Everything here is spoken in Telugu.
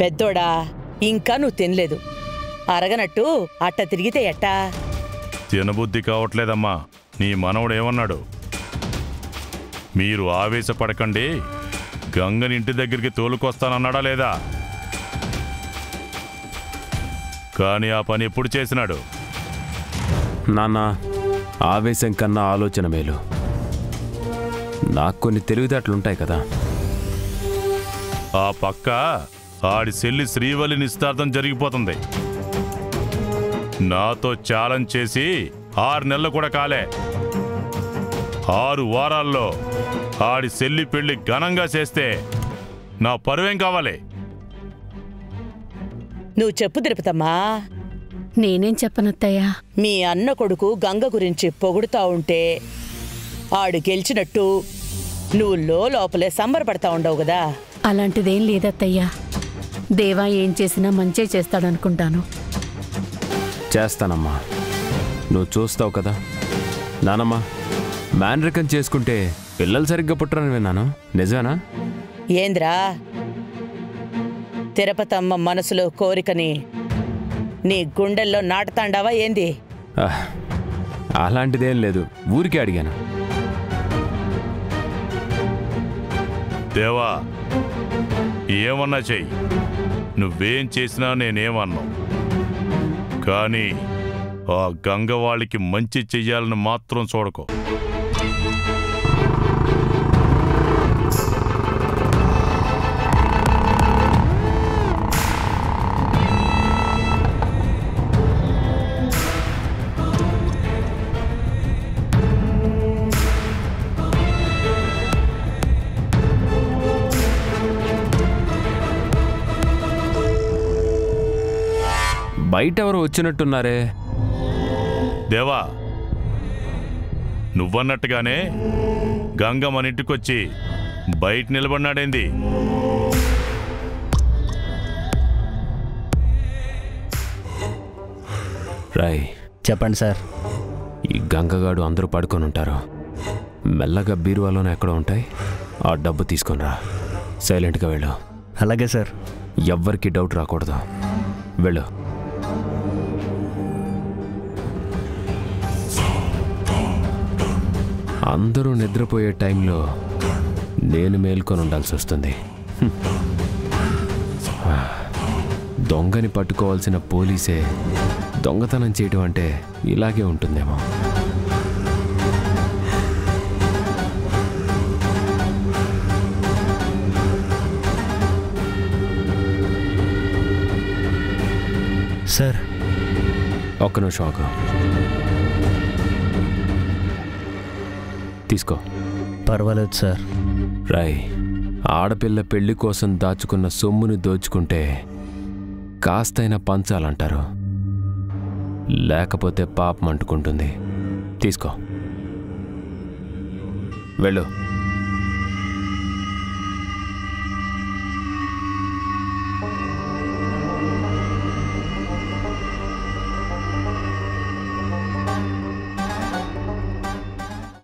పెద్దోడా ఇంకా నువ్వు తినలేదు. అరగనట్టు అట్ట తిరిగితే ఎట్టా? తినబుద్ధి కావట్లేదమ్మా. నీ మనవడేమన్నాడు? మీరు ఆవేశపడకండి, గంగని ఇంటి దగ్గరికి తోలుకొస్తానన్నాడా లేదా? కానీ ఆ పని ఎప్పుడు చేసినాడు? నాన్న, ఆవేశం కన్నా ఆలోచన మేలు. నాకు కొన్ని తెలివితేటలుంటాయి కదా. ఆ పక్క ఆడి చెల్లి శ్రీవల్లి నిశ్చితార్థం జరిగిపోతుంది. నాతో ఛాలెంజ్ చేసి 6 నెలలు కూడా కాలే. 6 వారాల్లో ఆడి చెల్లి పెళ్లి ఘనంగా చేస్తే నా పరువేం కావాలి? నువ్వు చెప్పు తిరుపతమ్మా. నేనేం చెప్పనత్తయ్యా? మీ అన్న కొడుకు గంగ గురించి పొగుడుతా ఉంటే ఆడు గెలిచినట్టు నువ్వు లోపలే సంబరపడతా ఉండవు కదా. అలాంటిదేం లేదత్తయ్యా. దేవా ఏం చేసినా మంచే చేస్తాడనుకుంటాను. చేస్తానమ్మా, నువ్వు చూస్తావు కదా. నానమ్మా, మేనరికం చేసుకుంటే పిల్లలు సరిగ్గా పుట్టరని విన్నాను, నిజమేనా? ఏంద్రా, తిరుపతమ్మ మనసులో కోరికని నీ గుండెల్లో నాటుతాండావా ఏంది? అలాంటిదేం లేదు, ఊరికే అడిగాను. దేవా, ఏమన్నా చెయ్యి, నువ్వేం చేసినా నేనేమన్నా. కానీ ఆ గంగ వాళ్ళకి మంచి చెయ్యాలని మాత్రం చూడకో. బయట ఎవరు వచ్చినట్టున్నారే? దేవా, నువ్వన్నట్టుగానే గంగ మన ఇంటికొచ్చి బయట నిలబడినాడేంది? రాయ్, చెప్పండి సార్. ఈ గంగగాడు అందరూ పడుకొని ఉంటారు. మెల్లగా బీరువాలోనే ఎక్కడ ఉంటాయి, ఆ డబ్బు తీసుకొనిరా. సైలెంట్గా వెళ్ళు. అలాగే సార్. ఎవ్వరికి డౌట్ రాకూడదు. వెళ్ళు. అందరూ నిద్రపోయే టైంలో నేను మేల్కొని ఉండాల్సి వస్తుంది. దొంగని పట్టుకోవాల్సిన పోలీసే దొంగతనం చేయటం అంటే ఇలాగే ఉంటుందేమో. సార్, ఒక్క నిమిషం ఆగు. తీసుకో. పర్వాలేదు సార్. రాయ్, ఆడపిల్ల పెళ్లి కోసం దాచుకున్న సొమ్ముని దోచుకుంటే కాస్తైనా పంచాలంటారు, లేకపోతే పాపం అంటుకుంటుంది. తీసుకో, వెళ్ళు.